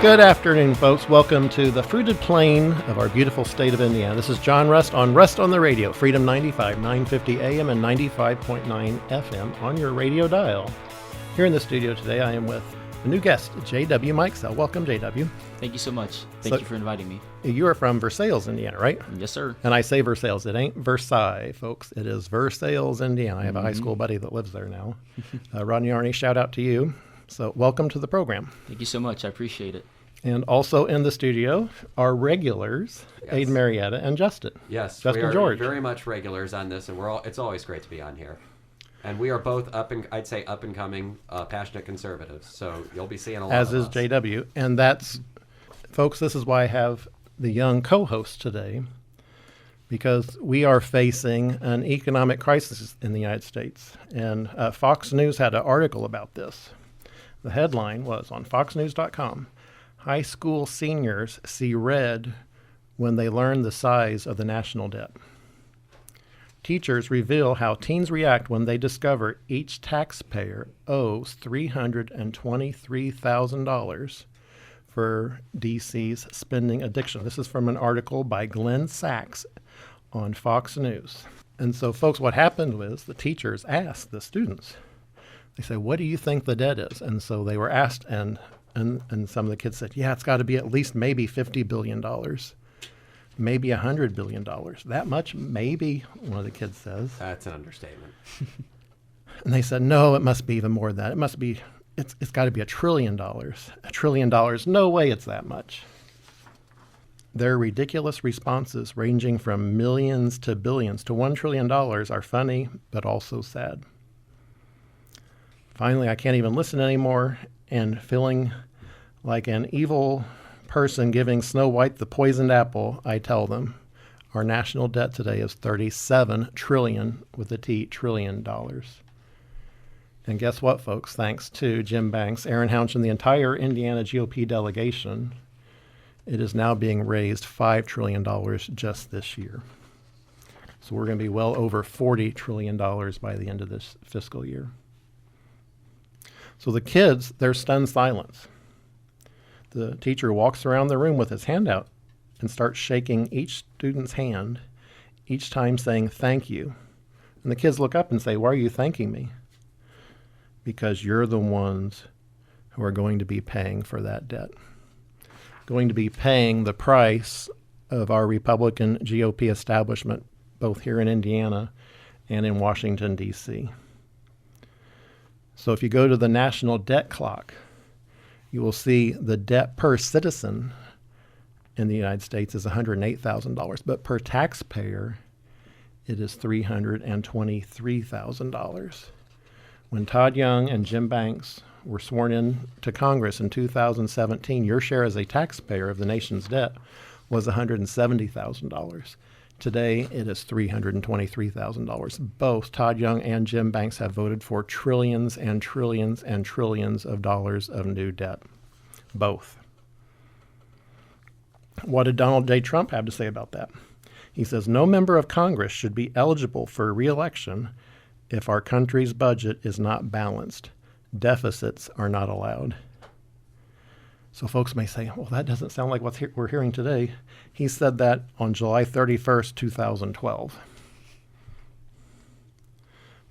Good afternoon, folks. Welcome to the fruited plain of our beautiful state of Indiana. This is John Rust on the Radio, Freedom 95, 950 AM and 95.9 FM on your radio dial. Here in the studio today, I am with a new guest, J.W. Mikesell. Welcome, J.W. Thank you so much. Thank you for inviting me. You are from Versailles, Indiana, right? Yes, sir. And I say Versailles. It ain't Versailles, folks. It is Versailles, Indiana. I have a high school buddy that lives there now. Rodney Arney, shout out to you. So welcome to the program. Thank you so much. I appreciate it. And also in the studio are regulars, yes. Aiden Marietta and Justin. Yes, Justin we are George. Very much regulars on this, and it's always great to be on here. And we are both up and coming, passionate conservatives. So you'll be seeing a lot. As is JW, and that's, folks. This is why I have the young co-host today, because we are facing an economic crisis in the United States, and Fox News had an article about this. The headline was on FoxNews.com. High school seniors see red when they learn the size of the national debt. Teachers reveal how teens react when they discover each taxpayer owes $323,000 for DC's spending addiction. This is from an article by Glenn Sachs on Fox News. And so, folks, what happened was the teachers asked the students, they say, what do you think the debt is? And so they were asked, and some of the kids said, yeah, it's got to be at least maybe $50 billion, maybe $100 billion. That much? Maybe, one of the kids says. That's an understatement. And they said, no, it must be even more than that. It must be, it's got to be $1 trillion. $1 trillion, no way it's that much. Their ridiculous responses, ranging from millions to billions to $1 trillion, are funny, but also sad. Finally, I can't even listen anymore, and feeling like an evil person giving Snow White the poisoned apple, I tell them, our national debt today is $37 trillion, with a T, trillion dollars. And guess what, folks? Thanks to Jim Banks, Aaron Hounch, and the entire Indiana GOP delegation, it is now being raised $5 trillion just this year. So we're going to be well over $40 trillion by the end of this fiscal year. So the kids, they're stunned silence. The teacher walks around the room with his hand out and starts shaking each student's hand, each time saying, thank you. And the kids look up and say, why are you thanking me? Because you're the ones who are going to be paying for that debt, going to be paying the price of our Republican GOP establishment, both here in Indiana and in Washington, D.C. So if you go to the national debt clock, you will see the debt per citizen in the United States is $108,000, but per taxpayer, it is $323,000. When Todd Young and Jim Banks were sworn in to Congress in 2017, your share as a taxpayer of the nation's debt was $170,000. Today, it is $323,000. Both Todd Young and Jim Banks have voted for trillions and trillions and trillions of dollars of new debt. Both. What did Donald J. Trump have to say about that? He says, no member of Congress should be eligible for re-election if our country's budget is not balanced. Deficits are not allowed. So folks may say, well, that doesn't sound like what we're hearing today. He said that on July 31st, 2012.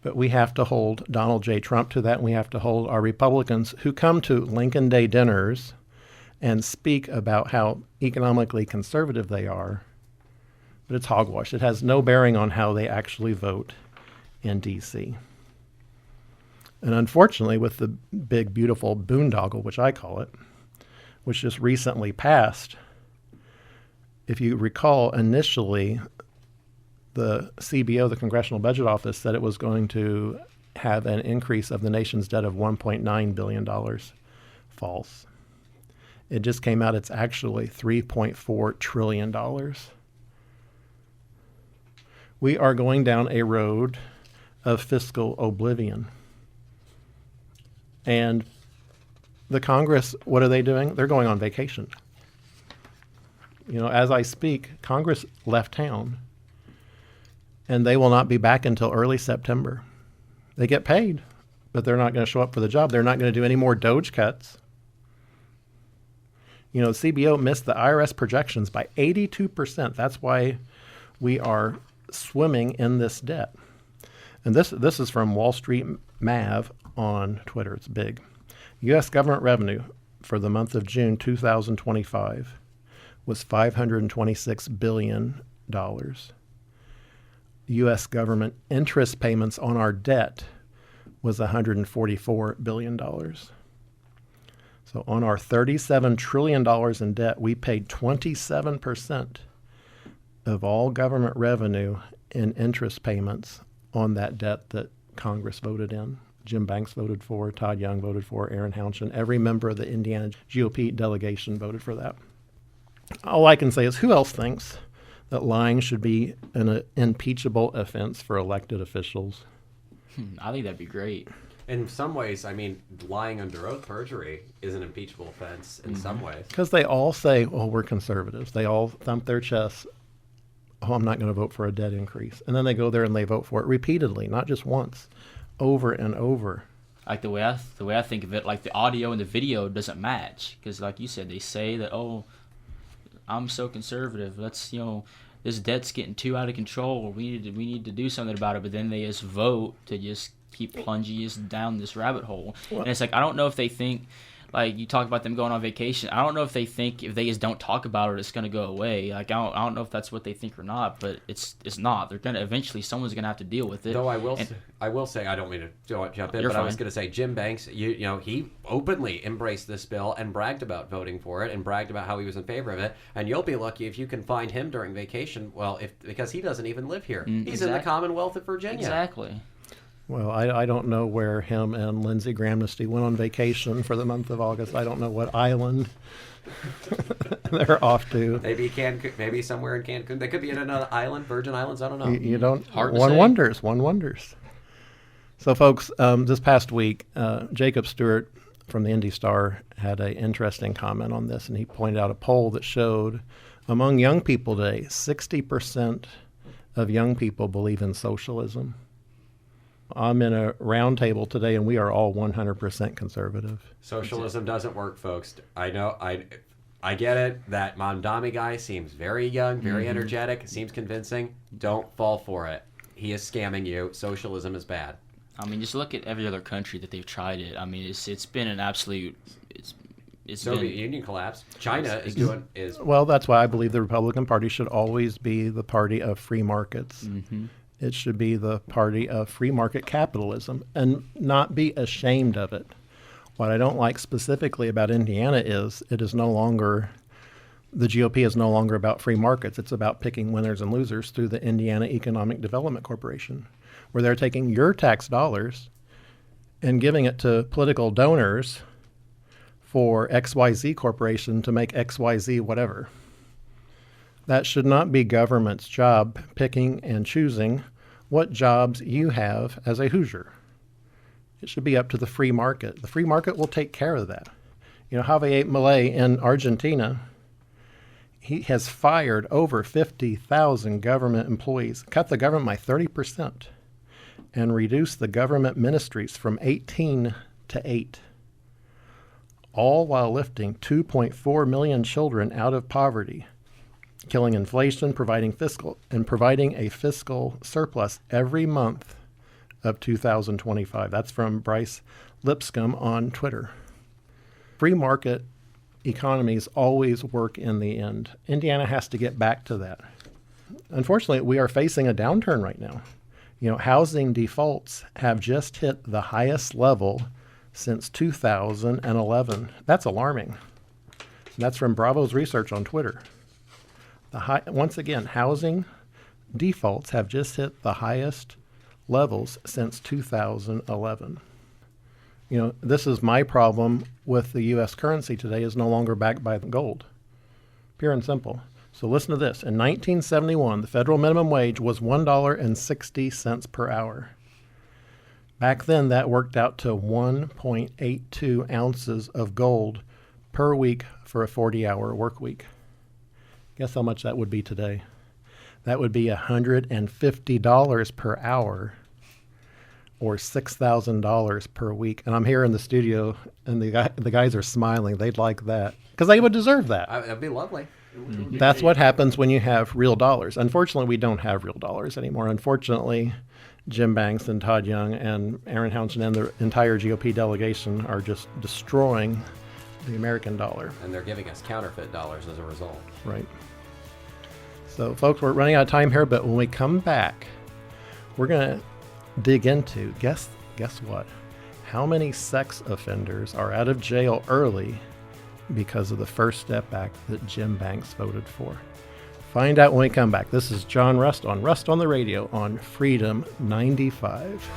But we have to hold Donald J. Trump to that, and we have to hold our Republicans who come to Lincoln Day dinners and speak about how economically conservative they are. But it's hogwash. It has no bearing on how they actually vote in D.C. And unfortunately, with the big, beautiful boondoggle, which I call it, which just recently passed, if you recall, initially, the CBO, the Congressional Budget Office, said it was going to have an increase of the nation's debt of $1.9 billion. False. It just came out, it's actually $3.4 trillion. We are going down a road of fiscal oblivion. And the Congress, what are they doing? They're going on vacation. You know, as I speak, Congress left town, and they will not be back until early September. They get paid, but they're not going to show up for the job. They're not going to do any more Doge cuts. CBO missed the IRS projections by 82%. That's why we are swimming in this debt. And this is from Wall Street Mav on Twitter. It's big. U.S. government revenue for the month of June 2025 was $526 billion. U.S. government interest payments on our debt was $144 billion. So on our $37 trillion in debt, we paid 27% of all government revenue in interest payments on that debt that Congress voted in. Jim Banks voted for, Todd Young voted for, Aaron Hounchin. Every member of the Indiana GOP delegation voted for that. All I can say is, who else thinks that lying should be an impeachable offense for elected officials? I think that'd be great. In some ways, lying under oath, perjury, is an impeachable offense in some ways. Because they all say, oh, we're conservatives. They all thump their chests, oh, I'm not going to vote for a debt increase. And then they go there and they vote for it repeatedly, not just once, over and over. Like the way I think of it, like the audio and the video doesn't match. Because like you said, they say that, oh, I'm so conservative. Let's, this debt's getting too out of control. We need to do something about it. But then they just vote to just keep plunging us down this rabbit hole. Well, and it's like, I don't know if they think, like you talk about them going on vacation. I don't know if they think if they just don't talk about it, it's going to go away. Like I don't know if that's what they think or not, but it's not. They're going to eventually, someone's going to have to deal with it. Though I will say, I don't mean to jump in, but fine. I was going to say Jim Banks, he openly embraced this bill and bragged about voting for it and bragged about how he was in favor of it. And you'll be lucky if you can find him during vacation. Well, because he doesn't even live here. He's in the Commonwealth of Virginia. Exactly. Well, I don't know where him and Lindsey Grahamnesty went on vacation for the month of August. I don't know what island they're off to. Maybe Cancun, maybe somewhere in Cancun. They could be in another island, Virgin Islands. I don't know. You don't. Hard to one say. wonders. So, folks, this past week, Jacob Stewart from the Indy Star had an interesting comment on this, and he pointed out a poll that showed among young people today, 60% of young people believe in socialism. I'm in a round table today, and we are all 100% conservative. Socialism doesn't work, folks. I know. I get it. That Mamdani guy seems very young, very energetic, seems convincing. Don't fall for it. He is scamming you. Socialism is bad. Just look at every other country that they've tried it. It's been an absolute. Soviet Union collapse. China is. Well, that's why I believe the Republican Party should always be the party of free markets. Mm-hmm. It should be the party of free market capitalism and not be ashamed of it. What I don't like specifically about Indiana is the GOP is no longer about free markets. It's about picking winners and losers through the Indiana Economic Development Corporation, where they're taking your tax dollars and giving it to political donors for XYZ Corporation to make XYZ whatever. That should not be government's job picking and choosing what jobs you have as a Hoosier. It should be up to the free market. The free market will take care of that. Javier Milei in Argentina, he has fired over 50,000 government employees, cut the government by 30%, and reduced the government ministries from 18 to 8, all while lifting 2.4 million children out of poverty, killing inflation, providing a fiscal surplus every month of 2025. That's from Bryce Lipscomb on Twitter. Free market economies always work in the end. Indiana has to get back to that. Unfortunately, we are facing a downturn right now. Housing defaults have just hit the highest level since 2011. That's alarming. That's from Bravo's research on Twitter. Once again, housing defaults have just hit the highest levels since 2011. This is my problem with the U.S. currency today is no longer backed by gold. Pure and simple. So listen to this. In 1971, the federal minimum wage was $1.60 per hour. Back then, that worked out to 1.82 ounces of gold per week for a 40-hour work week. Guess how much that would be today? That would be $150 per hour, or $6,000 per week. And I'm here in the studio, and the guys are smiling. They'd like that because they would deserve that. That'd be lovely. That's what happens when you have real dollars. Unfortunately, we don't have real dollars anymore. Unfortunately, Jim Banks and Todd Young and Aaron Hounson and the entire GOP delegation are just destroying the American dollar. And they're giving us counterfeit dollars as a result. Right. So, folks, we're running out of time here, but when we come back, we're going to dig into, guess what? How many sex offenders are out of jail early because of the First Step Act that Jim Banks voted for? Find out when we come back. This is John Rust on the Radio on Freedom 95.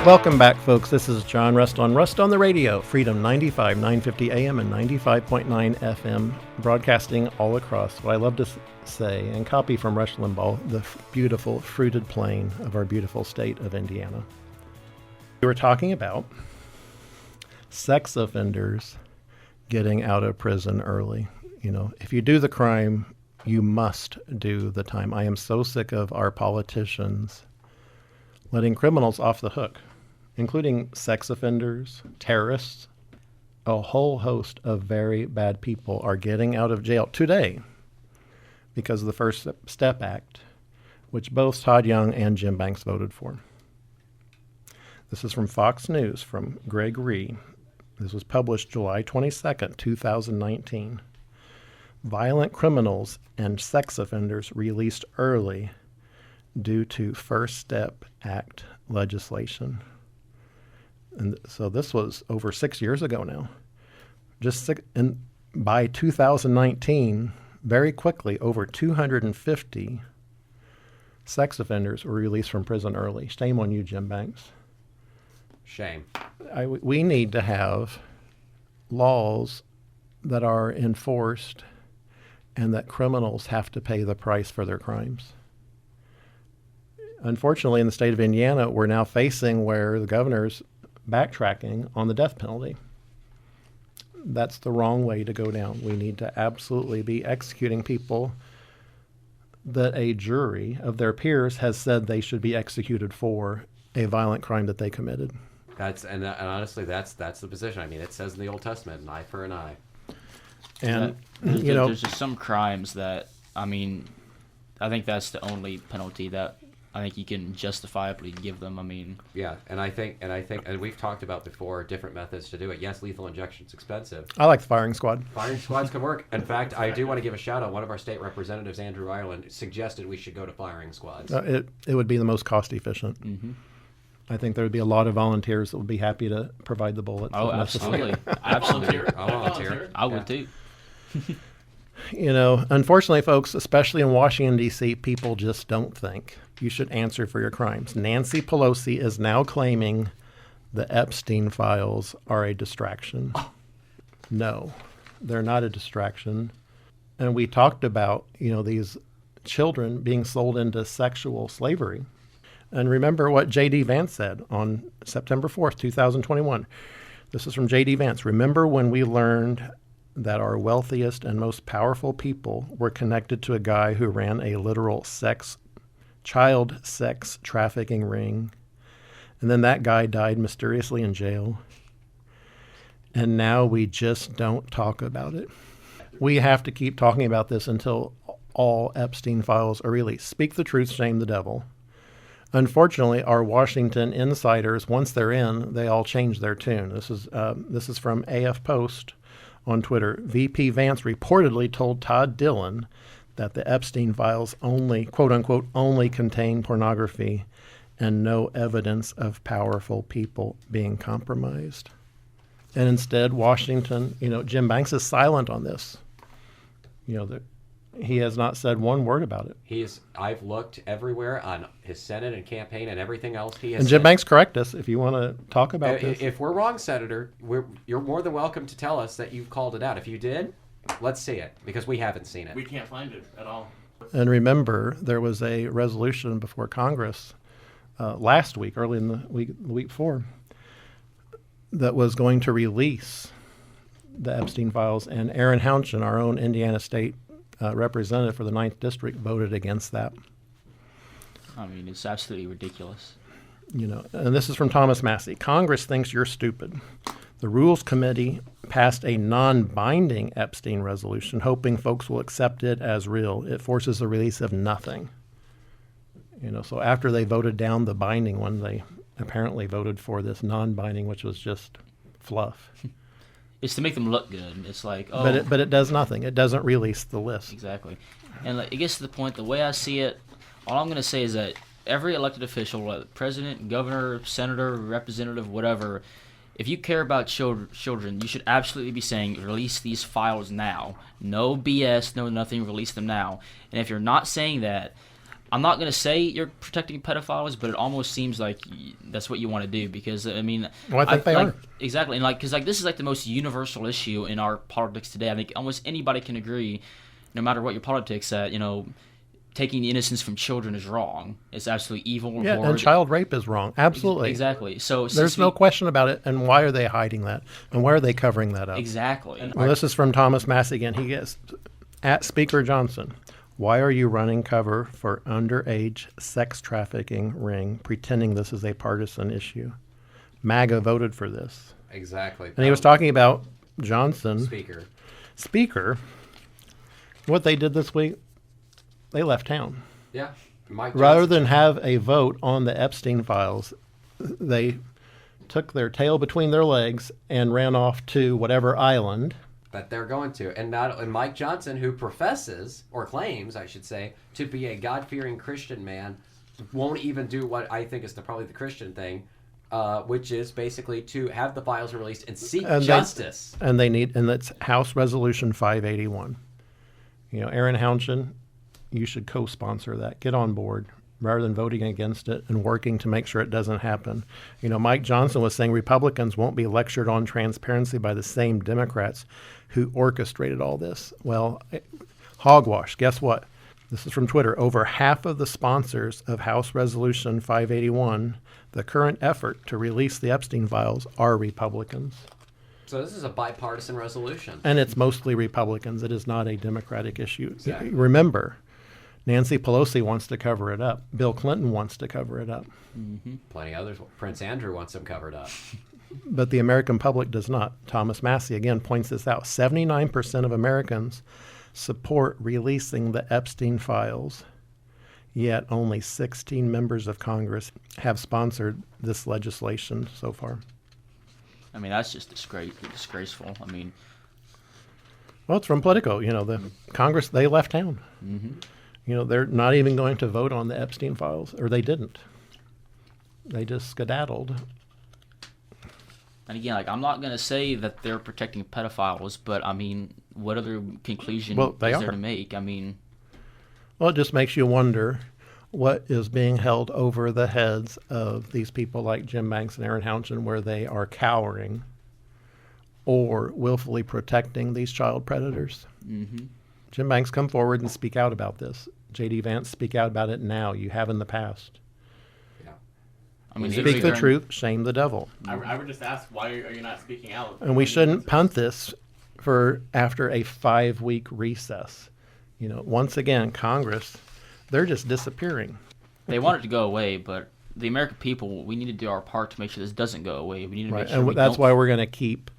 Welcome back, folks. This is John Rust on the Radio, Freedom 95, 950 AM and 95.9 FM, broadcasting all across what I love to say and copy from Rush Limbaugh, the beautiful fruited plain of our beautiful state of Indiana. We were talking about sex offenders getting out of prison early. You know, if you do the crime, you must do the time. I am so sick of our politicians letting criminals off the hook, including sex offenders, terrorists. A whole host of very bad people are getting out of jail today because of the First Step Act, which both Todd Young and Jim Banks voted for. This is from Fox News, from Greg Ree. This was published July 22nd, 2019. Violent criminals and sex offenders released early due to First Step Act legislation. And so this was over 6 years ago now. By 2019, very quickly, over 250 sex offenders were released from prison early. Shame on you, Jim Banks. Shame. We need to have laws that are enforced and that criminals have to pay the price for their crimes. Unfortunately, in the state of Indiana, we're now facing where the governor's backtracking on the death penalty. That's the wrong way to go down. We need to absolutely be executing people that a jury of their peers has said they should be executed for a violent crime that they committed. And honestly, that's the position. I mean, it says in the Old Testament, an eye for an eye. And there's just some crimes that, I mean, I think that's the only penalty that I think you can justifiably give them. I mean, yeah, and I think, and we've talked about before different methods to do it. Yes, lethal injection's expensive. I like the firing squad. Firing squads can work. In fact, I do want to give a shout out. One of our state representatives, Andrew Ireland, suggested we should go to firing squads. It would be the most cost efficient. Mm-hmm. I think there would be a lot of volunteers that would be happy to provide the bullets. Oh, absolutely. Absolutely. I'll volunteer. I would too. You know, unfortunately, folks, especially in Washington, D.C., people just don't think you should answer for your crimes. Nancy Pelosi is now claiming the Epstein files are a distraction. No, they're not a distraction. And we talked about, these children being sold into sexual slavery. And remember what J.D. Vance said on September 4th, 2021. This is from J.D. Vance. Remember when we learned that our wealthiest and most powerful people were connected to a guy who ran a literal child sex trafficking ring. And then that guy died mysteriously in jail. And now we just don't talk about it. We have to keep talking about this until all Epstein files are released. Speak the truth, shame the devil. Unfortunately, our Washington insiders, once they're in, they all change their tune. This is from AF Post on Twitter. VP Vance reportedly told Todd Dillon that the Epstein files only, quote unquote, only contain pornography and no evidence of powerful people being compromised. And instead, Washington, Jim Banks is silent on this. He has not said one word about it. I've looked everywhere on his Senate and campaign and everything else he has And Jim Banks, correct us if you want to talk about this. If we're wrong, Senator, you're more than welcome to tell us that you've called it out. If you did, let's see it, because we haven't seen it. We can't find it at all. And remember, there was a resolution before Congress last week, early in the week before, that was going to release the Epstein files. And Aaron Hounson, our own Indiana State representative for the 9th District, voted against that. I mean, it's absolutely ridiculous. And this is from Thomas Massey. Congress thinks you're stupid. The Rules Committee passed a non-binding Epstein resolution, hoping folks will accept it as real. It forces the release of nothing. So after they voted down the binding one, they apparently voted for this non-binding, which was just fluff. It's to make them look good. It's like, oh. But it does nothing. It doesn't release the list. Exactly. And it gets to the point, the way I see it, all I'm going to say is that every elected official, whether president, governor, senator, representative, whatever, if you care about children, you should absolutely be saying, release these files now. No BS, no nothing, release them now. And if you're not saying that, I'm not going to say you're protecting pedophiles, but it almost seems like that's what you want to do because, I mean... Well, I think they are. Exactly. And because this is the most universal issue in our politics today. I think almost anybody can agree, no matter what your politics, that, taking the innocence from children is wrong. It's absolutely evil. Yeah, and child rape is wrong. Absolutely. Exactly. So there's no question about it. And why are they hiding that? And why are they covering that up? Exactly. Well, this is from Thomas Massey again. He gets, at Speaker Johnson, why are you running cover for underage sex trafficking ring, pretending this is a partisan issue? MAGA voted for this. Exactly. And he was talking about Johnson. Speaker. What they did this week, they left town. Yeah. Rather than have a vote on the Epstein files, they took their tail between their legs and ran off to whatever island that they're going to. And Mike Johnson, who professes, or claims, I should say, to be a God-fearing Christian man, won't even do what I think is probably the Christian thing, which is basically to have the files released and seek justice. And that's House Resolution 581. Aaron Hounchin, you should co-sponsor that. Get on board rather than voting against it and working to make sure it doesn't happen. Mike Johnson was saying Republicans won't be lectured on transparency by the same Democrats who orchestrated all this. Well, hogwash. Guess what? This is from Twitter. Over half of the sponsors of House Resolution 581, the current effort to release the Epstein files, are Republicans. So this is a bipartisan resolution. And it's mostly Republicans. It is not a Democratic issue. Exactly. Remember, Nancy Pelosi wants to cover it up. Bill Clinton wants to cover it up. Mm-hmm. Plenty others. Prince Andrew wants them covered up. But the American public does not. Thomas Massey, again, points this out. 79% of Americans support releasing the Epstein files, yet only 16 members of Congress have sponsored this legislation so far. I mean, that's just disgraceful. I mean... Well, it's from Politico. The Congress, they left town. Mm-hmm. They're not even going to vote on the Epstein files, or they didn't. They just skedaddled. And again, I'm not going to say that they're protecting pedophiles, but I mean, what other conclusion is there to make? I mean... Well, it just makes you wonder what is being held over the heads of these people like Jim Banks and Aaron Hounchin, where they are cowering or willfully protecting these child predators. Mm-hmm. Jim Banks, come forward and speak out about this. J.D. Vance, speak out about it now. You have in the past. Yeah. I mean, speak the truth, shame the devil. I would just ask, why are you not speaking out? And we shouldn't punt this for after a 5-week recess. Once again, Congress, they're just disappearing. They want it to go away, but the American people, we need to do our part to make sure this doesn't go away. We need to make sure and that's why we're going to keep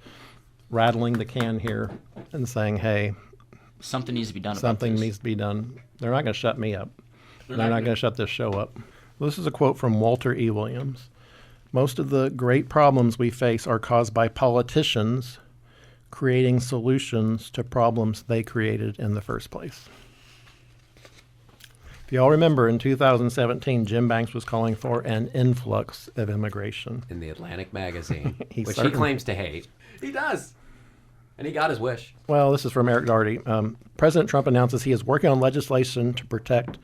rattling the can here and saying, hey, something needs to be done. Something needs to be done. They're not going to shut me up. They're not going to shut this show up. Well, this is a quote from Walter E. Williams. Most of the great problems we face are caused by politicians creating solutions to problems they created in the first place. If you all remember, in 2017, Jim Banks was calling for an influx of immigration. In the Atlantic magazine, which he certainly claims to hate. He does. And he got his wish. Well, this is from Eric Daugherty. President Trump announces he is working on legislation to protect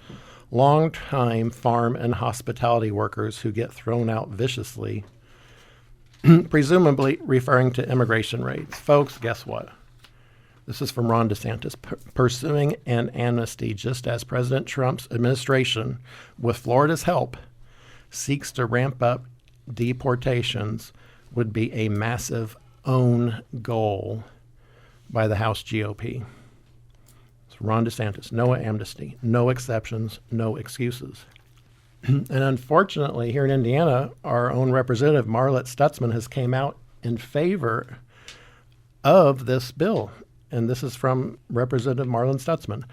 longtime farm and hospitality workers who get thrown out viciously, presumably referring to immigration raids. Folks, guess what? This is from Ron DeSantis. Pursuing an amnesty just as President Trump's administration, with Florida's help, seeks to ramp up deportations would be a massive own goal by the House GOP. It's Ron DeSantis, no amnesty, no exceptions, no excuses. And unfortunately, here in Indiana, our own representative, Marlette Stutzman, has came out in favor of this bill. And this is from Representative Marlon Stutzman.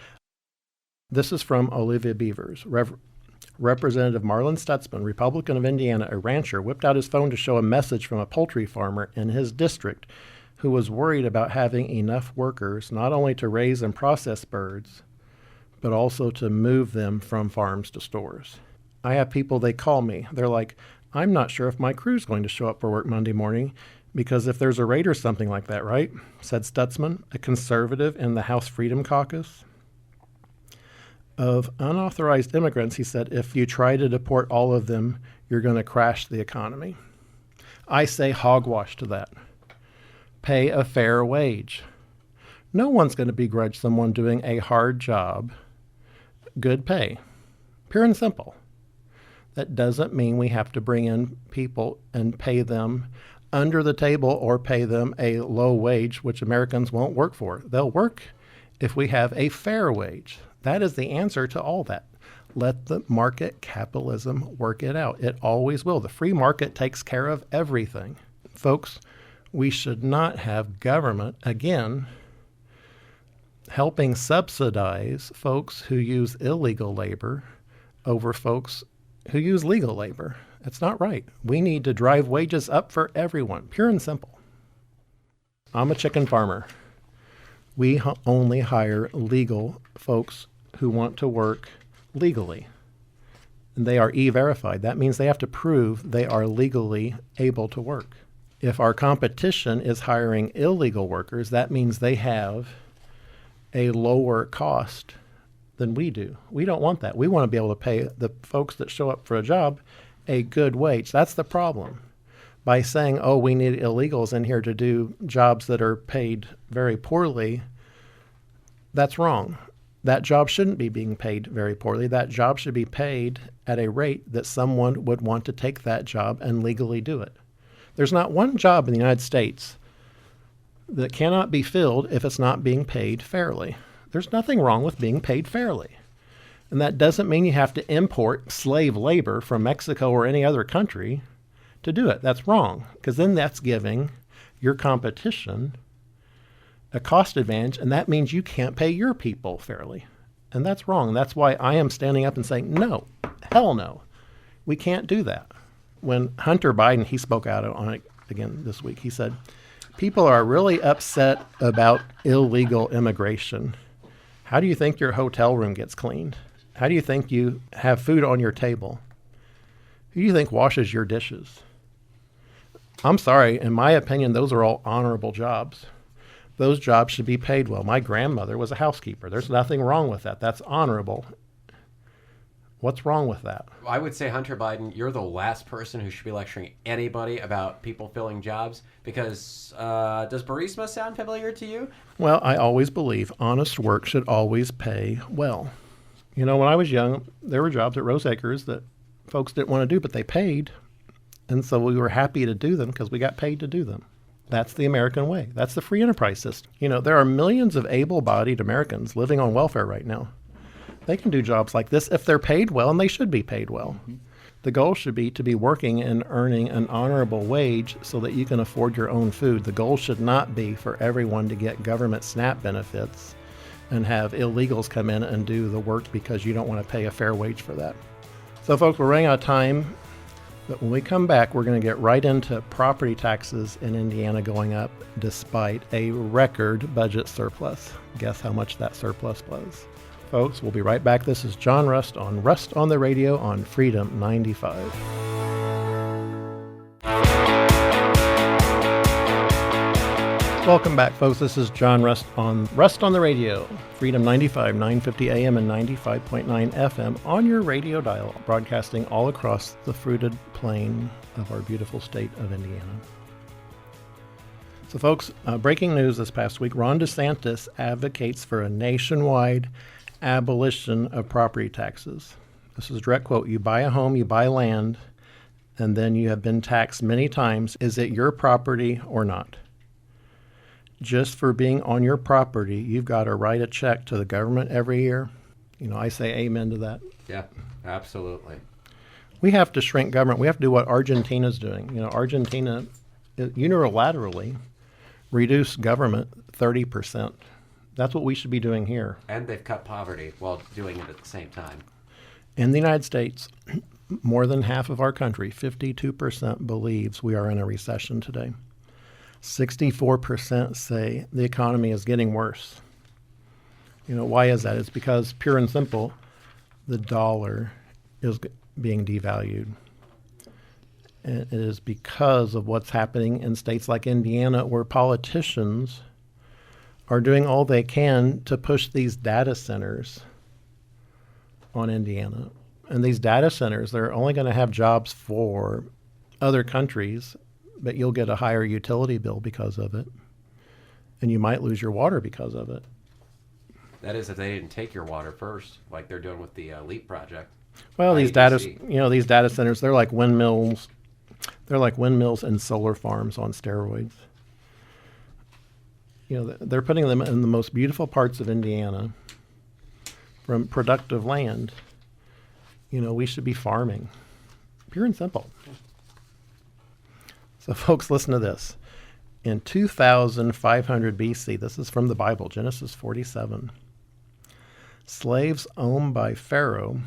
This is from Olivia Beavers. Representative Marlon Stutzman, Republican of Indiana, a rancher, whipped out his phone to show a message from a poultry farmer in his district who was worried about having enough workers not only to raise and process birds, but also to move them from farms to stores. I have people, they call me. They're like, I'm not sure if my crew's going to show up for work Monday morning because if there's a raid or something like that, right? Said Stutzman, a conservative in the House Freedom Caucus. Of unauthorized immigrants, he said, if you try to deport all of them, you're going to crash the economy. I say hogwash to that. Pay a fair wage. No one's going to begrudge someone doing a hard job good pay. Pure and simple. That doesn't mean we have to bring in people and pay them under the table or pay them a low wage, which Americans won't work for. They'll work if we have a fair wage. That is the answer to all that. Let the market capitalism work it out. It always will. The free market takes care of everything. Folks, we should not have government, again, helping subsidize folks who use illegal labor over folks who use legal labor. That's not right. We need to drive wages up for everyone, pure and simple. I'm a chicken farmer. We only hire legal folks who want to work legally. And they are e-verified. That means they have to prove they are legally able to work. If our competition is hiring illegal workers, that means they have a lower cost than we do. We don't want that. We want to be able to pay the folks that show up for a job a good wage. That's the problem. By saying, oh, we need illegals in here to do jobs that are paid very poorly, that's wrong. That job shouldn't be being paid very poorly. That job should be paid at a rate that someone would want to take that job and legally do it. There's not one job in the United States that cannot be filled if it's not being paid fairly. There's nothing wrong with being paid fairly. And that doesn't mean you have to import slave labor from Mexico or any other country to do it. That's wrong, because then that's giving your competition a cost advantage, and that means you can't pay your people fairly. And that's wrong. That's why I am standing up and saying, no, hell no, we can't do that. When Hunter Biden, he spoke out on it again this week, he said, people are really upset about illegal immigration. How do you think your hotel room gets cleaned? How do you think you have food on your table? Who do you think washes your dishes? I'm sorry, in my opinion, those are all honorable jobs. Those jobs should be paid well. My grandmother was a housekeeper. There's nothing wrong with that. That's honorable. What's wrong with that? I would say, Hunter Biden, you're the last person who should be lecturing anybody about people filling jobs because does Burisma sound familiar to you? Well, I always believe honest work should always pay well. You know, when I was young, there were jobs at Rose Acres that folks didn't want to do, but they paid. And so we were happy to do them because we got paid to do them. That's the American way. That's the free enterprise system. You know, there are millions of able-bodied Americans living on welfare right now. They can do jobs like this if they're paid well, and they should be paid well. Mm-hmm. The goal should be to be working and earning an honorable wage so that you can afford your own food. The goal should not be for everyone to get government SNAP benefits and have illegals come in and do the work because you don't want to pay a fair wage for that. So, folks, we're running out of time. But when we come back, we're going to get right into property taxes in Indiana going up despite a record budget surplus. Guess how much that surplus was. Folks, we'll be right back. This is John Rust on the Radio on Freedom 95. Welcome back, folks. This is John Rust on the Radio, Freedom 95, 950 AM and 95.9 FM on your radio dial, broadcasting all across the fruited plain of our beautiful state of Indiana. So, folks, breaking news this past week, Ron DeSantis advocates for a nationwide abolition of property taxes. This is a direct quote. You buy a home, you buy land, and then you have been taxed many times. Is it your property or not? just for being on your property, you've got to write a check to the government every year. I say amen to that. Yeah, absolutely. We have to shrink government. We have to do what Argentina's doing. Argentina unilaterally reduced government 30%. That's what we should be doing here. And they've cut poverty while doing it at the same time. In the United States, more than half of our country, 52%, believes we are in a recession today. 64% say the economy is getting worse. Why is that? It's because, pure and simple, the dollar is being devalued. And it is because of what's happening in states like Indiana, where politicians are doing all they can to push these data centers on Indiana. And these data centers, they're only going to have jobs for other countries, but you'll get a higher utility bill because of it. And you might lose your water because of it. That is, if they didn't take your water first, like they're doing with the LEAP project. Well, these data centers, they're like windmills. They're like windmills and solar farms on steroids. They're putting them in the most beautiful parts of Indiana from productive land. We should be farming. Pure and simple. So, folks, listen to this. In 2500 BC, this is from the Bible, Genesis 47, slaves owned by Pharaoh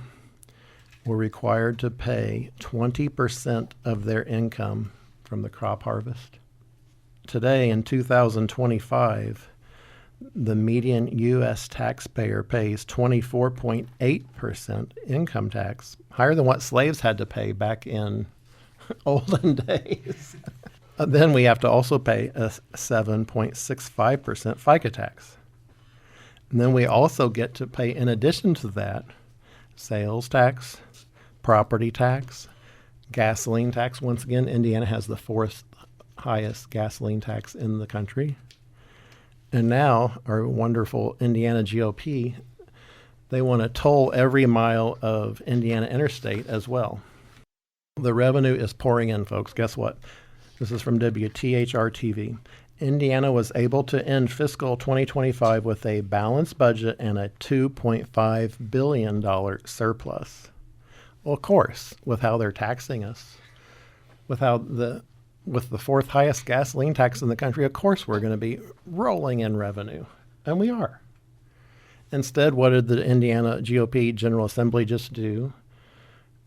were required to pay 20% of their income from the crop harvest. Today, in 2025, the median U.S. taxpayer pays 24.8% income tax, higher than what slaves had to pay back in olden days. Then we have to also pay a 7.65% FICA tax. And then we also get to pay, in addition to that, sales tax, property tax, gasoline tax. Once again, Indiana has the fourth highest gasoline tax in the country. And now our wonderful Indiana GOP, they want to toll every mile of Indiana interstate as well. The revenue is pouring in, folks. Guess what? This is from WTHR-TV. Indiana was able to end fiscal 2025 with a balanced budget and a $2.5 billion surplus. Well, of course, with how they're taxing us, with the fourth highest gasoline tax in the country, of course we're going to be rolling in revenue. And we are. Instead, what did the Indiana GOP General Assembly just do?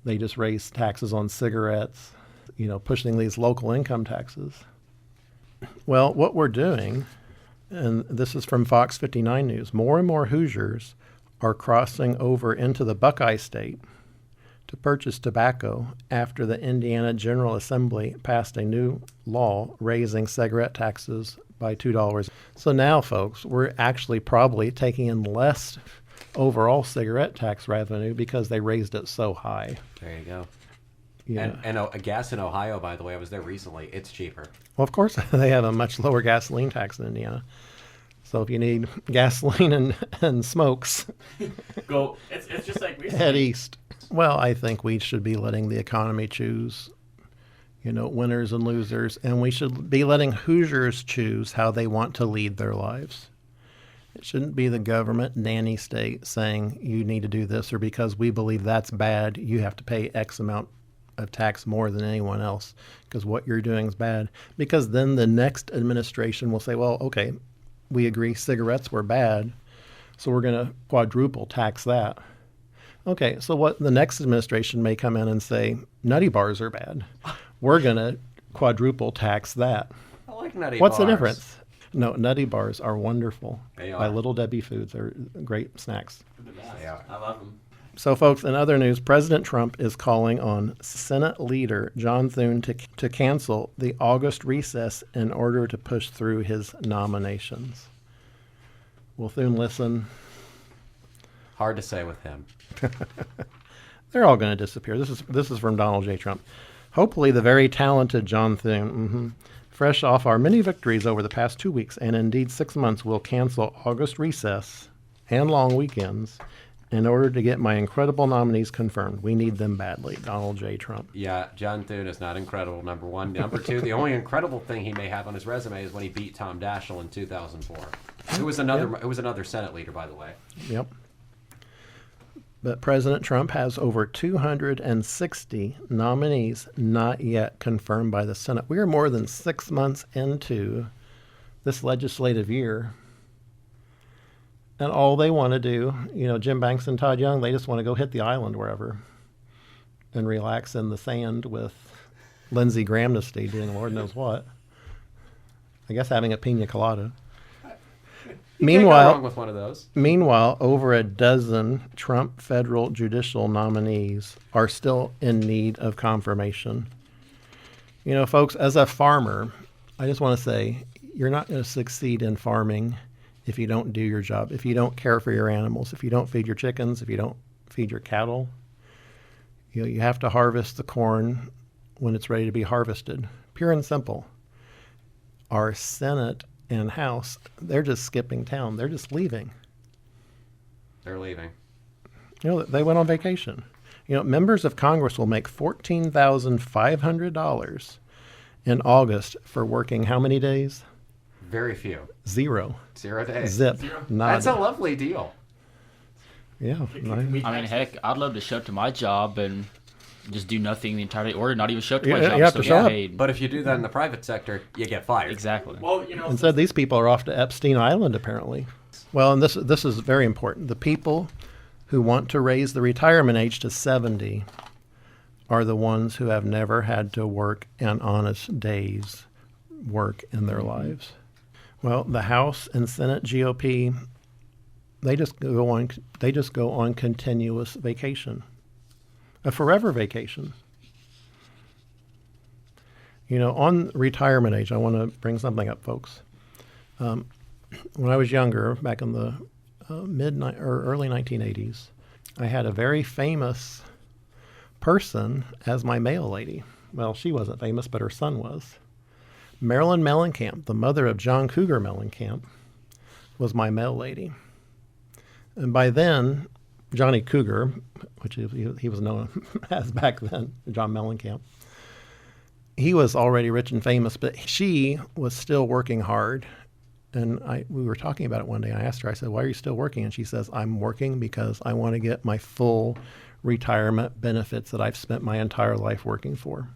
They just raised taxes on cigarettes, pushing these local income taxes. Well, what we're doing, and this is from Fox 59 News, more and more Hoosiers are crossing over into the Buckeye State to purchase tobacco after the Indiana General Assembly passed a new law raising cigarette taxes by $2. So now, folks, we're actually probably taking in less overall cigarette tax revenue because they raised it so high. There you go. Yeah. And a gas in Ohio, by the way, I was there recently. It's cheaper. Well, of course, they have a much lower gasoline tax in Indiana. So if you need gasoline and smokes, Go. It's just like recently. head east. Well, I think we should be letting the economy choose, winners and losers, and we should be letting Hoosiers choose how they want to lead their lives. It shouldn't be the government nanny state saying you need to do this, or because we believe that's bad, you have to pay X amount of tax more than anyone else because what you're doing is bad. Because then the next administration will say, well, okay, we agree cigarettes were bad, so we're going to quadruple tax that. Okay, so what the next administration may come in and say, nutty bars are bad. We're going to quadruple tax that. I like nutty What's bars. the difference? No, nutty bars are wonderful. They By are. Little Debbie Foods. They're great snacks. The best. They are. I love them. So, folks, in other news, President Trump is calling on Senate leader John Thune to cancel the August recess in order to push through his nominations. Will Thune listen? Hard to say with him. They're all going to disappear. This is from Donald J. Trump. Hopefully, the very talented John Thune, fresh off our many victories over the past 2 weeks and indeed 6 months, will cancel August recess and long weekends in order to get my incredible nominees confirmed. We need them badly. Donald J. Trump. Yeah, John Thune is not incredible, number one. Number two, the only incredible thing he may have on his resume is when he beat Tom Daschle in 2004. It was another Senate leader, by the way. Yep. But President Trump has over 260 nominees not yet confirmed by the Senate. We are more than 6 months into this legislative year. And all they want to do, Jim Banks and Todd Young, they just want to go hit the island wherever and relax in the sand with Lindsey Graham doing Lord knows what. I guess having a pina colada. Can't go wrong with one of those. Meanwhile, over a dozen Trump federal judicial nominees are still in need of confirmation. Folks, as a farmer, I just want to say, you're not going to succeed in farming if you don't do your job, if you don't care for your animals, if you don't feed your chickens, if you don't feed your cattle. You have to harvest the corn when it's ready to be harvested. Pure and simple. Our Senate and House, they're just skipping town. They're just leaving. They're leaving. They went on vacation. Members of Congress will make $14,500 in August for working how many days? Very few. 0. 0 days. Zip. Nada. That's a lovely deal. Yeah. I mean, heck, I'd love to show up to my job and just do nothing the entire day, or not even show up to my job. You have still to show get up. paid. But if you do that in the private sector, you get fired. Exactly. Well, Instead, these people are off to Epstein Island, apparently. Well, and this is very important. The people who want to raise the retirement age to 70 are the ones who have never had to work an honest day's work in their lives. Well, the House and Senate GOP, they just go on continuous vacation. A forever vacation. On retirement age, I want to bring something up, folks. When I was younger, back in the early 1980s, I had a very famous person as my mail lady. Well, she wasn't famous, but her son was. Marilyn Mellencamp, the mother of John Cougar Mellencamp, was my mail lady. And by then, Johnny Cougar, which he was known as back then, John Mellencamp, he was already rich and famous, but she was still working hard. And we were talking about it one day. I asked her, I said, why are you still working? And she says, I'm working because I want to get my full retirement benefits that I've spent my entire life working for.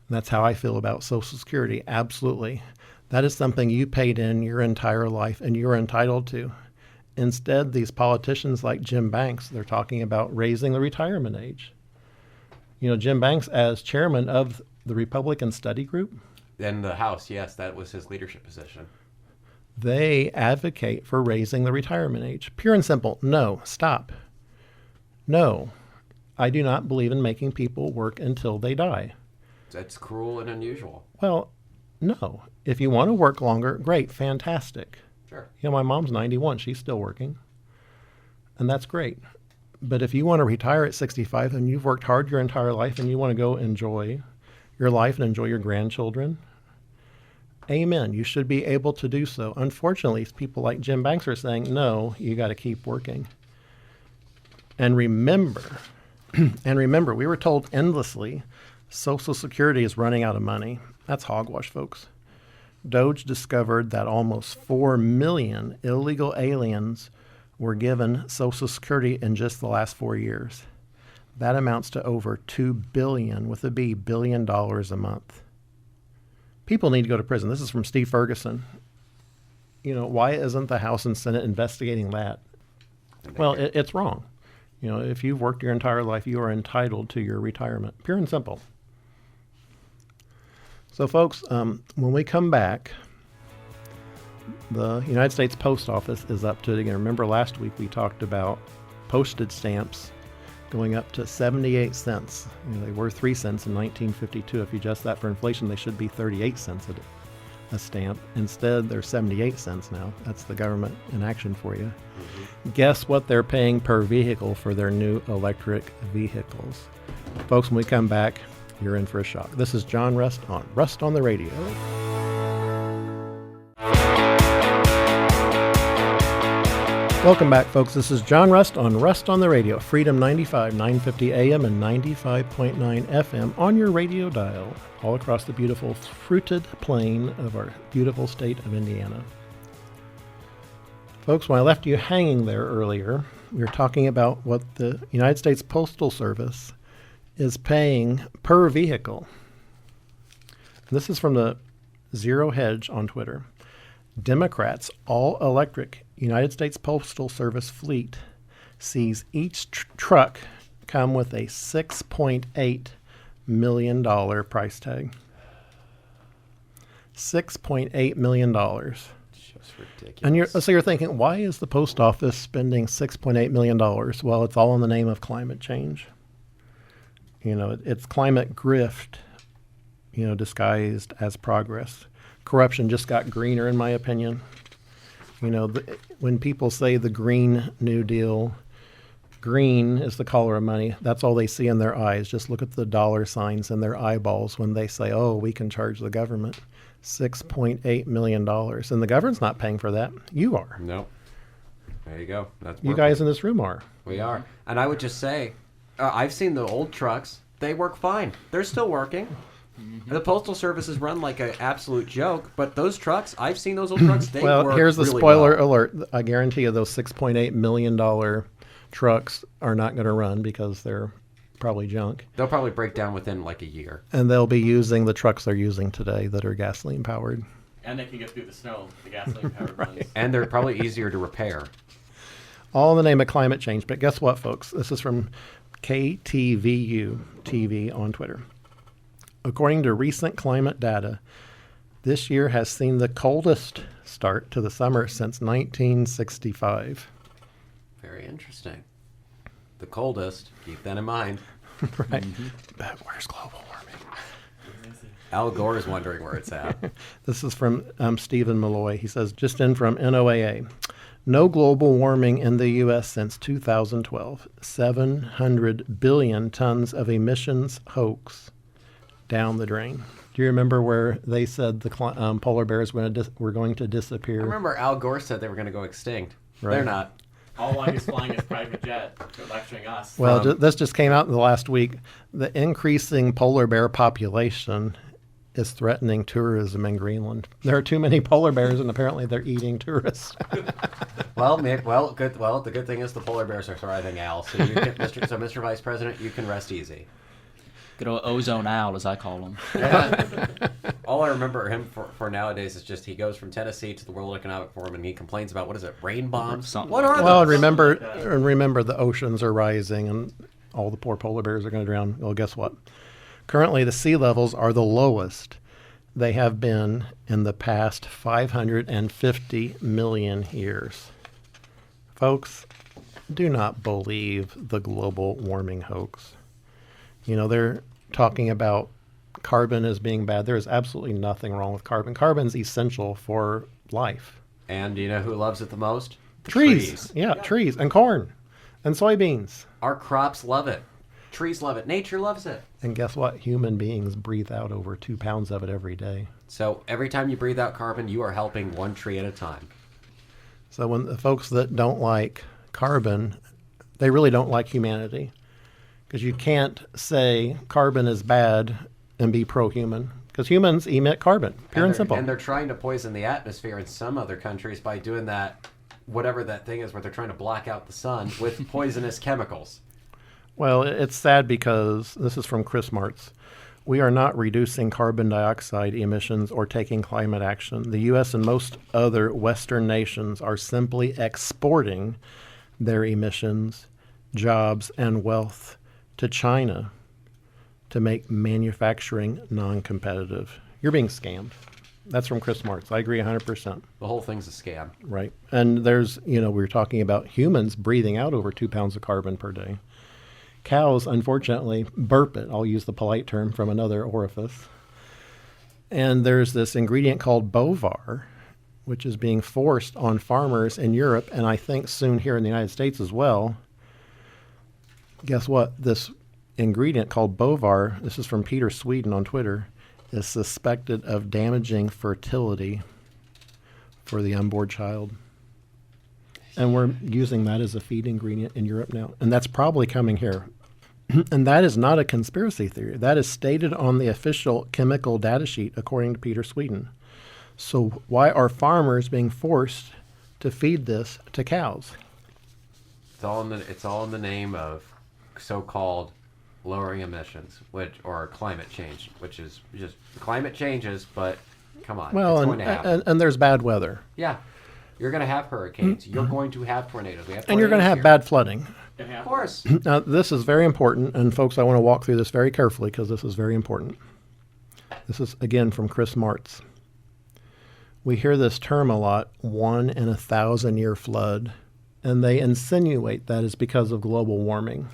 And that's how I feel about Social Security. Absolutely. That is something you paid in your entire life and you're entitled to. Instead, these politicians like Jim Banks, they're talking about raising the retirement age. Jim Banks, as chairman of the Republican Study Group. In the House, yes, that was his leadership position. They advocate for raising the retirement age. Pure and simple. No, stop. No, I do not believe in making people work until they die. That's cruel and unusual. Well, no. If you want to work longer, great, fantastic. Sure. My mom's 91. She's still working. And that's great. But if you want to retire at 65 and you've worked hard your entire life and you want to go enjoy your life and enjoy your grandchildren, amen. You should be able to do so. Unfortunately, people like Jim Banks are saying, no, you got to keep working. And remember, we were told endlessly, Social Security is running out of money. That's hogwash, folks. Doge discovered that almost 4 million illegal aliens were given Social Security in just the last 4 years. That amounts to over $2 billion, with a B, $billion a month. People need to go to prison. This is from Steve Ferguson. Why isn't the House and Senate investigating that? Well, it's wrong. If you've worked your entire life, you are entitled to your retirement. Pure and simple. So, folks, when we come back, the United States Post Office is up to it again. Remember last week we talked about postage stamps going up to 78 cents. They were 3 cents in 1952. If you adjust that for inflation, they should be 38 cents a stamp. Instead, they're 78 cents now. That's the government in action for you. Mm-hmm. Guess what they're paying per vehicle for their new electric vehicles? Folks, when we come back, you're in for a shock. This is John Rust on the Radio. Welcome back, folks. This is John Rust on Rust on the Radio, Freedom 95, 950 AM and 95.9 FM on your radio dial, all across the beautiful fruited plain of our beautiful state of Indiana. Folks, when I left you hanging there earlier, we were talking about what the United States Postal Service is paying per vehicle. This is from the Zero Hedge on Twitter. Democrats' all-electric United States Postal Service fleet sees each truck come with a $6.8 million price tag. $6.8 million. Just ridiculous. And so you're thinking, why is the post office spending $6.8 million? Well, it's all in the name of climate change. You know, it's climate grift, you know, disguised as progress. Corruption just got greener, in my opinion. You know, when people say the Green New Deal, green is the color of money. That's all they see in their eyes. Just look at the dollar signs in their eyeballs when they say, oh, we can charge the government $6.8 million. And the government's not paying for that. You are. Nope. There you go. That's you guys in this room are. We are. And I would just say, I've seen the old trucks. They work fine. They're still working. Mm-hmm. The Postal Service is run like an absolute joke, but those trucks, I've seen those old trucks, they work Well, here's the really spoiler well. alert. I guarantee you those $6.8 million trucks are not going to run because they're probably junk. They'll probably break down within like a year. And they'll be using the trucks they're using today that are gasoline powered. And they can get through the snow, the gasoline powered ones. And they're probably easier to repair. All in the name of climate change. But guess what, folks? This is from KTVU TV on Twitter. According to recent climate data, this year has seen the coldest start to the summer since 1965. Very interesting. The coldest, keep that in mind. Right. Mm-hmm. But where's global warming? Al Gore is wondering where it's at. This is from Stephen Malloy. He says, just in from NOAA. No global warming in the U.S. since 2012. 700 billion tons of emissions hoax down the drain. Do you remember where they said the polar bears were going to disappear? I remember Al Gore said they were going to go extinct. Right. They're not. All while he's flying his private jet, lecturing us. Well, this just came out in the last week. The increasing polar bear population is threatening tourism in Greenland. There are too many polar bears, and apparently they're eating tourists. The good thing is the polar bears are thriving, Al. So, Mr. Vice President, you can rest easy. Good old ozone owl, as I call him. Yeah. All I remember him for nowadays is just he goes from Tennessee to the World Economic Forum and he complains about, what is it, rain bombs? Something What like are that. Well, those? remember the oceans are rising, and all the poor polar bears are going to drown. Well, guess what? Currently, the sea levels are the lowest they have been in the past 550 million years. Folks, do not believe the global warming hoax. You know, they're talking about carbon as being bad. There is absolutely nothing wrong with carbon. Carbon's essential for life. And you know who loves it the most? Trees. Yeah, trees and corn and soybeans. Our crops love it. Trees love it. Nature loves it. And guess what? Human beings breathe out over 2 pounds of it every day. So every time you breathe out carbon, you are helping one tree at a time. So when the folks that don't like carbon, they really don't like humanity. Because you can't say carbon is bad and be pro-human. Because humans emit carbon, pure and simple. And they're trying to poison the atmosphere in some other countries by doing that, whatever that thing is, where they're trying to block out the sun with poisonous chemicals. Well, it's sad because, this is from Chris Martz, we are not reducing carbon dioxide emissions or taking climate action. The U.S. and most other Western nations are simply exporting their emissions, jobs, and wealth to China to make manufacturing non-competitive. You're being scammed. That's from Chris Martz. I agree 100%. The whole thing's a scam. Right. And there's, we were talking about humans breathing out over 2 pounds of carbon per day. Cows, unfortunately, burp it. I'll use the polite term from another orifice. And there's this ingredient called bovar, which is being forced on farmers in Europe, and I think soon here in the United States as well. Guess what? This ingredient called bovar, this is from Peter Sweden on Twitter, is suspected of damaging fertility for the unborn child. And we're using that as a feed ingredient in Europe now. And that's probably coming here. And that is not a conspiracy theory. That is stated on the official chemical data sheet, according to Peter Sweden. So why are farmers being forced to feed this to cows? It's all in the name of so-called lowering emissions, or climate change, which is just climate changes, but come on, Well, it's going to happen. and there's bad weather. Yeah, you're going to have hurricanes. You're going to have tornadoes. We have And you're going to have tornadoes bad flooding. Of course. Now, this is very important, and folks, I want to walk through this very carefully because this is very important. This is, again, from Chris Martz. We hear this term a lot, 1 in 1,000-year flood, and they insinuate that is because of global warming,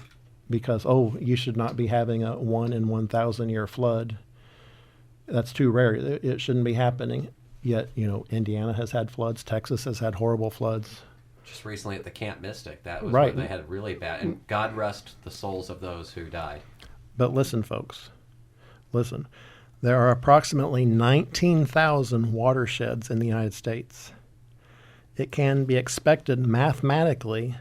because, you should not be having a 1 in 1,000-year flood. That's too rare. It shouldn't be happening. Yet, Indiana has had floods. Texas has had horrible floods. Just recently at the Camp Mystic, that was Right. where they had really bad, and God rest the souls of those who died. But listen, folks, listen. There are approximately 19,000 watersheds in the United States. It can be expected mathematically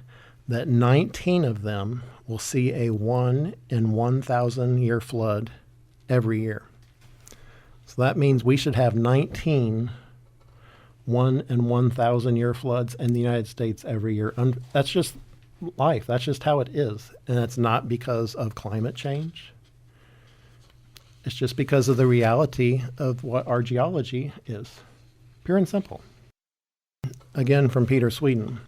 that 19 of them will see a 1 in 1,000-year flood every year. So that means we should have 19 1 in 1,000-year floods in the United States every year. That's just life. That's just how it is. And it's not because of climate change. It's just because of the reality of what our geology is. Pure and simple. Again, from Peter Sweden.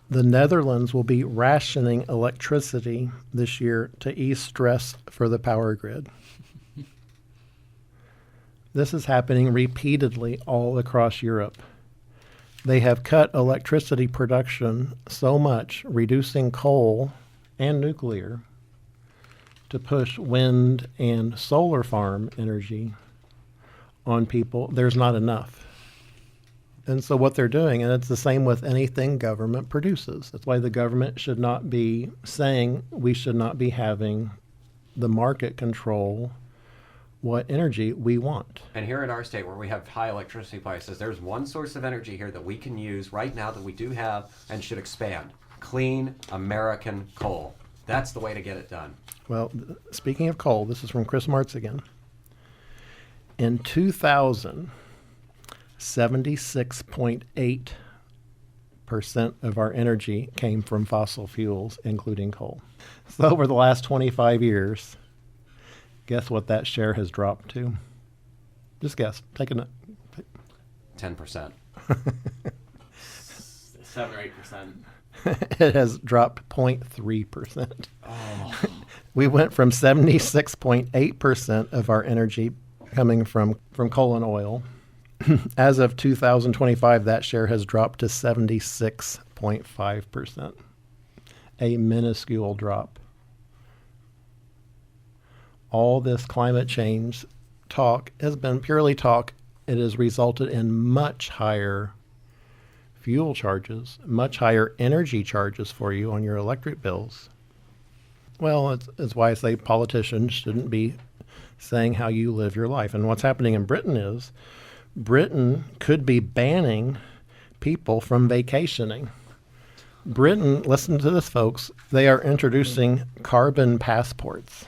The Netherlands will be rationing electricity this year to ease stress for the power grid. This is happening repeatedly all across Europe. They have cut electricity production so much, reducing coal and nuclear, to push wind and solar farm energy on people. There's not enough. And so what they're doing, and it's the same with anything government produces. That's why the government should not be saying we should not be having the market control what energy we want. And here in our state, where we have high electricity prices, there's one source of energy here that we can use right now that we do have and should expand. Clean American coal. That's the way to get it done. Well, speaking of coal, this is from Chris Martz again. In 2000, 76.8% of our energy came from fossil fuels, including coal. So over the last 25 years, guess what that share has dropped to? Just guess. Take a 10%. 7 or 8%. It has dropped 0.3%. Oh. We went from 76.8% of our energy coming from coal and oil. As of 2025, that share has dropped to 76.5%. A minuscule drop. All this climate change talk has been purely talk. It has resulted in much higher fuel charges, much higher energy charges for you on your electric bills. Well, it's why I say politicians shouldn't be saying how you live your life. And what's happening in Britain is Britain could be banning people from vacationing. Britain, listen to this, folks, they are introducing carbon passports.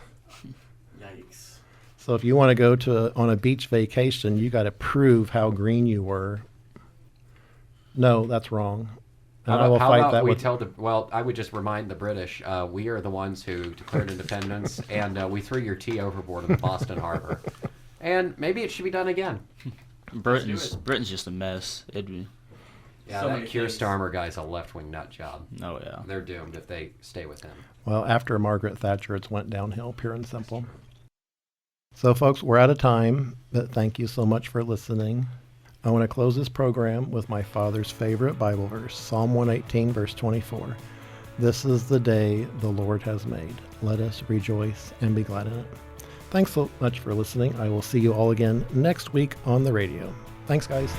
Yikes. So if you want to go on a beach vacation, you got to prove how green you were. No, that's wrong. And I will fight that with. I would just remind the British, we are the ones who declared independence, and we threw your tea overboard in the Boston Harbor. And maybe it should be done again. Britain's just a mess. Yeah, So that many Keir things. Starmer guy's a left-wing nut job. Oh yeah. They're doomed if they stay with him. Well, after Margaret Thatcher, it's went downhill, pure and simple. So, folks, we're out of time, but thank you so much for listening. I want to close this program with my father's favorite Bible verse, Psalm 118, verse 24. This is the day the Lord has made. Let us rejoice and be glad in it. Thanks so much for listening. I will see you all again next week on the radio. Thanks, guys.